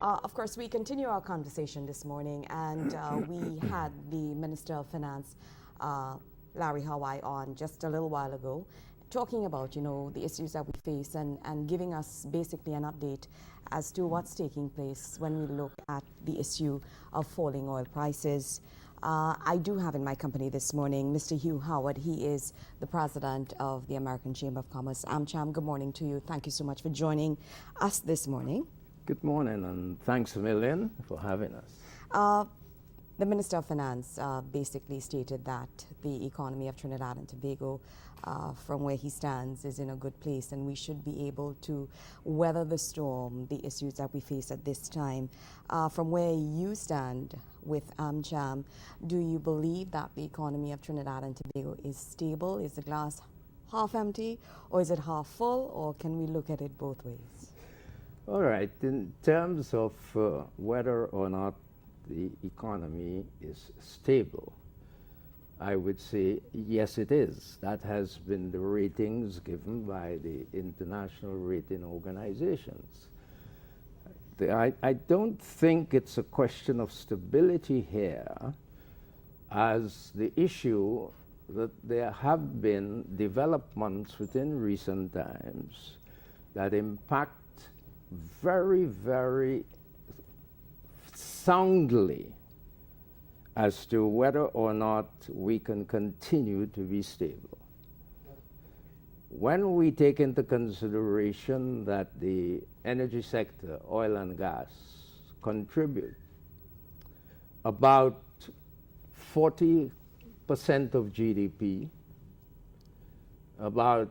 Of course, we continue our conversation this morning, and we had the Minister of Finance, Larry Hawaii, on just a little while ago, talking about, the issues that we face and giving us basically an update as to what's taking place when we look at the issue of falling oil prices. I do have in my company this morning Mr. Hugh Howard. He is the president of the American Chamber of Commerce, AMCHAM. Good morning to you. Thank you so much for joining us this morning. Good morning, and thanks a million for having us. The Minister of Finance basically stated that the economy of Trinidad and Tobago, from where he stands, is in a good place, and we should be able to weather the storm, the issues that we face at this time. From where you stand with AMCHAM, do you believe that the economy of Trinidad and Tobago is stable? Is the glass half empty, or is it half full, or can we look at it both ways? All right, in terms of whether or not the economy is stable, I would say yes, it is. That has been the ratings given by the international rating organizations. I don't think it's a question of stability here, as the issue that there have been developments within recent times that impact very, very soundly as to whether or not we can continue to be stable. When we take into consideration that the energy sector, oil and gas, contribute about 40% of GDP, about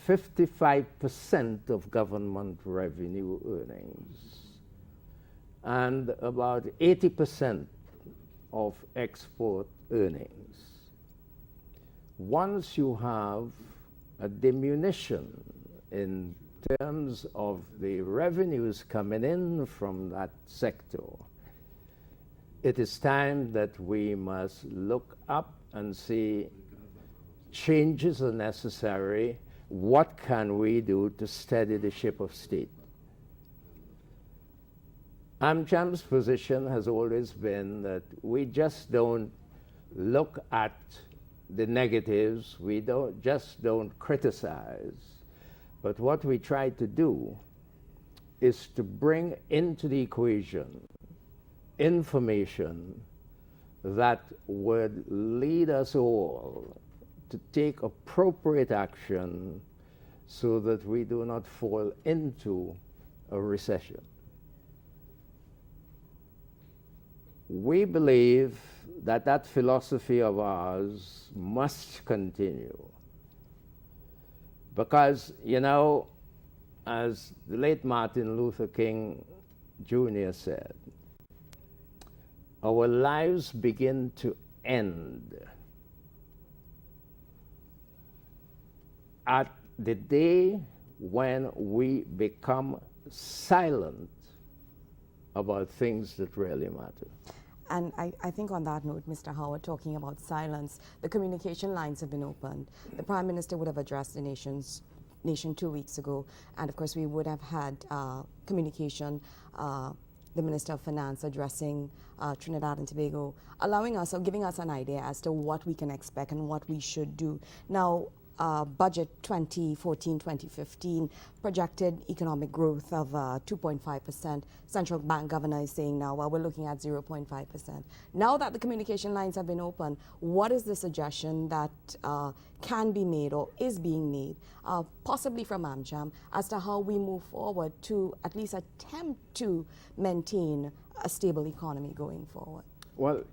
55% of government revenue earnings, and about 80% of export earnings. Once you have a diminution in terms of the revenues coming in from that sector, it is time that we must look up and see changes are necessary. What can we do to steady the ship of state? AMCHAM's position has always been that we just don't look at the negatives, we don't criticize, but what we try to do is to bring into the equation information that would lead us all to take appropriate action so that we do not fall into a recession. We believe that that philosophy of ours must continue because, as the late Martin Luther King Jr. said, our lives begin to end at the day when we become silent about things that really matter. And I think on that note, Mr. Howard, talking about silence, the communication lines have been opened. The Prime Minister would have addressed the nation 2 weeks ago, and of course we would have had communication, the Minister of Finance addressing Trinidad and Tobago, allowing us or giving us an idea as to what we can expect and what we should do. Now, budget 2014-2015 projected economic growth of 2.5%. Central Bank governor is saying now, well, we're looking at 0.5%. Now that the communication lines have been open, what is the suggestion that can be made or is being made, possibly from AMCHAM, as to how we move forward to at least attempt to maintain a stable economy going forward? Well,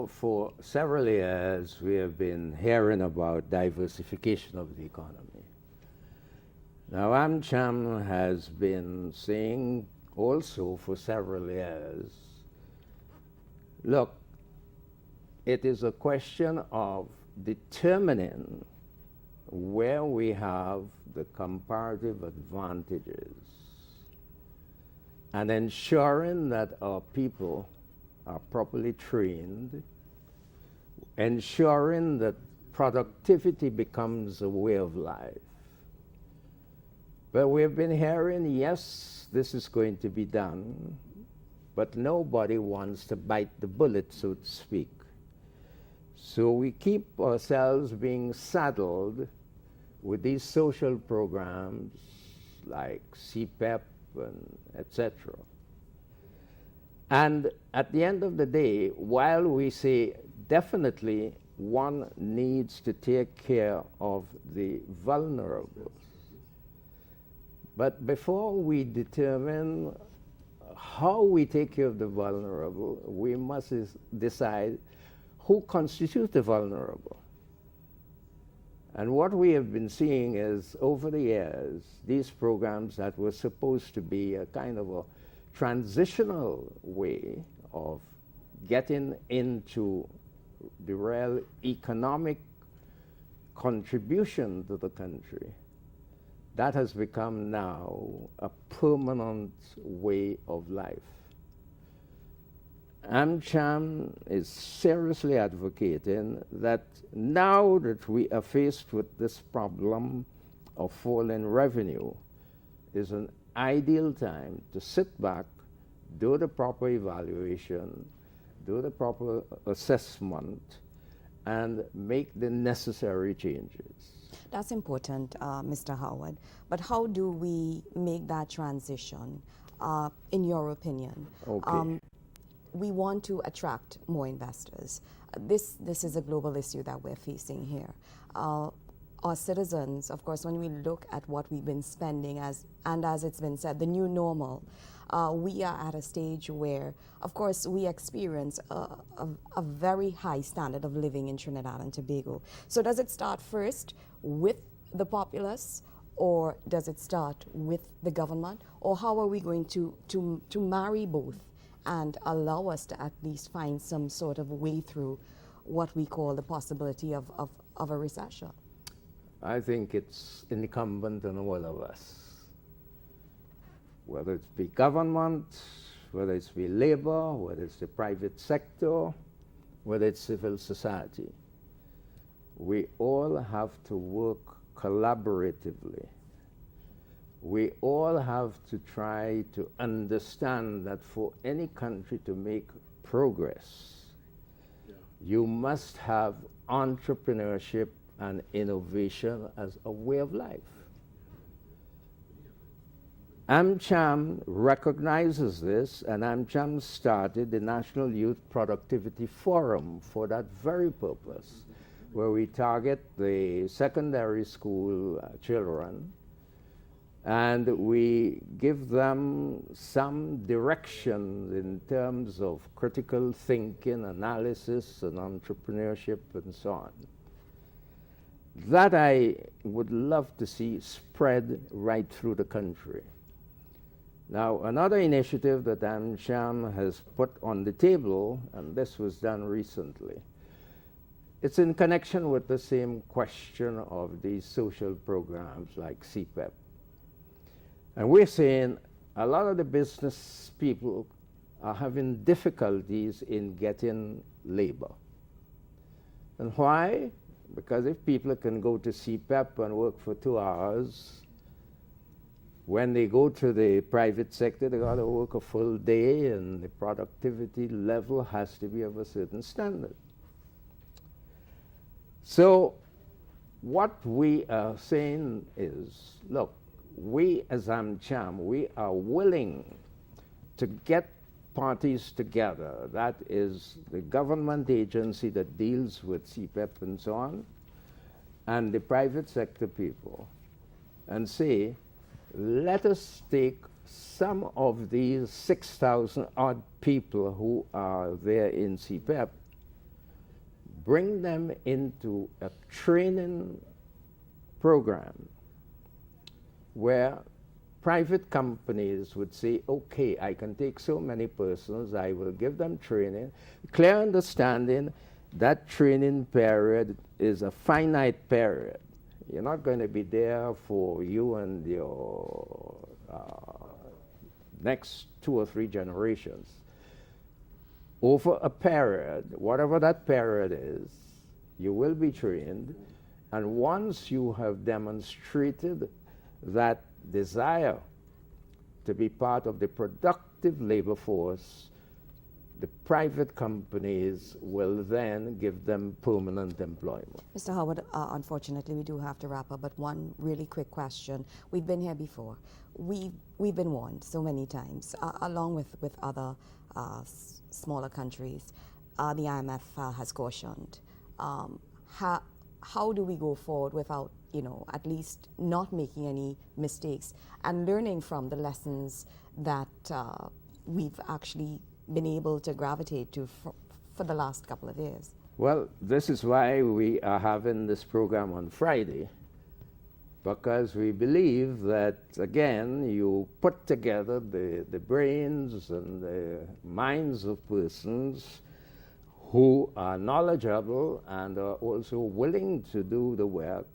for several years, we have been hearing about diversification of the economy. Now, AMCHAM has been saying also for several years, look, it is a question of determining where we have the comparative advantages and ensuring that our people are properly trained, ensuring that productivity becomes a way of life. But we've been hearing, yes, this is going to be done, but nobody wants to bite the bullet, so to speak. So we keep ourselves being saddled with these social programs like CPEP and etc. And at the end of the day, while we say definitely one needs to take care of the vulnerable, but before we determine how we take care of the vulnerable, we must decide who constitutes the vulnerable. And what we have been seeing is, over the years, these programs that were supposed to be a kind of a transitional way of getting into the real economic contribution to the country, that has become now a permanent way of life. AMCHAM is seriously advocating that now that we are faced with this problem of falling revenue, is an ideal time to sit back, do the proper evaluation, do the proper assessment, and make the necessary changes. That's important, Mr. Howard. But how do we make that transition, in your opinion? Okay. We want to attract more investors. This is a global issue that we're facing here. Our citizens, of course, when we look at what we've been spending, as it's been said, the new normal, we are at a stage where, of course, we experience a very high standard of living in Trinidad and Tobago. So does it start first with the populace, or does it start with the government, or how are we going to marry both and allow us to at least find some sort of way through what we call the possibility of a recession? I think it's incumbent on all of us, whether it be government, whether it's be labor, whether it's the private sector, whether it's civil society. We all have to work collaboratively. We all have to try to understand that for any country to make progress, you must have entrepreneurship and innovation as a way of life. AMCHAM recognizes this, and AMCHAM started the National Youth Productivity Forum for that very purpose, where we target the secondary school children, and we give them some direction in terms of critical thinking, analysis, and entrepreneurship, and so on. That I would love to see spread right through the country. Now, another initiative that AMCHAM has put on the table, and this was done recently, it's in connection with the same question of these social programs like CPEP. And we're saying a lot of the business people are having difficulties in getting labor. And why? Because if people can go to CPEP and work for 2 hours, when they go to the private sector, they got to work a full day, and the productivity level has to be of a certain standard. So what we are saying is, look, we as AMCHAM, we are willing to get parties together, that is the government agency that deals with CPEP and so on, and the private sector people, and say, let us take some of these 6,000 odd people who are there in CPEP, bring them into a training program where private companies would say, okay, I can take so many persons, I will give them training, clear understanding that training period is a finite period. You're not going to be there for you and your next 2 or 3 generations. Over a period, whatever that period is, you will be trained, and once you have demonstrated that desire to be part of the productive labor force, the private companies will then give them permanent employment. Mr. Howard, unfortunately, we do have to wrap up, but one really quick question. We've been here before. We've been warned so many times, along with other smaller countries. The IMF has cautioned. How do we go forward without, at least not making any mistakes and learning from the lessons that we've actually been able to gravitate to for the last couple of years? Well, this is why we are having this program on Friday, because we believe that, again, you put together the brains and the minds of persons who are knowledgeable and are also willing to do the work.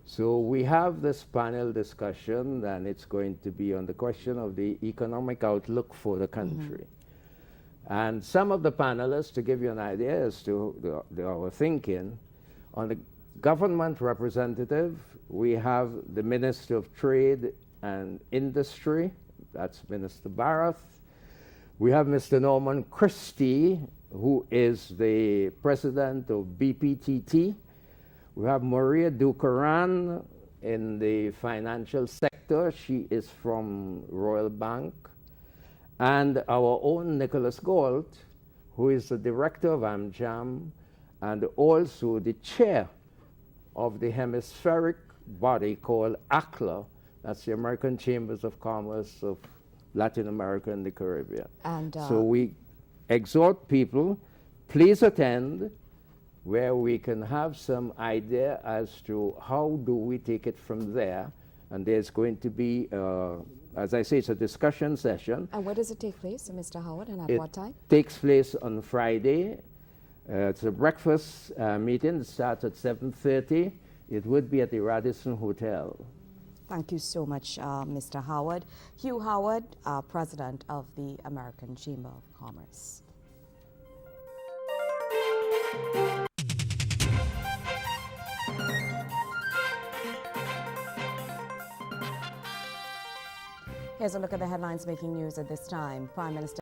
So we have this panel discussion, and it's going to be on the question of the economic outlook for the country. And some of the panelists, to give you an idea as to our thinking, on the government representative, we have the Minister of Trade and Industry, that's Minister Barath. We have Mr. Norman Christie, who is the president of BPTT. We have Maria Ducaran in the financial sector. She is from Royal Bank. And our own Nicholas Galt, who is the director of AMCHAM and also the chair of the hemispheric body called ACLA, that's the American Chambers of Commerce of Latin America and the Caribbean. And so we exhort people, please attend, where we can have some idea as to how do we take it from there. And there's going to be, as I say, it's a discussion session. And where does it take place, Mr. Howard, and at what time? It takes place on Friday. It's a breakfast meeting. It starts at 7:30. It would be at the Radisson Hotel. Thank you so much, Mr. Howard. Hugh Howard, President of the American Chamber of Commerce. Here's a look at the headlines making news at this time. Prime Minister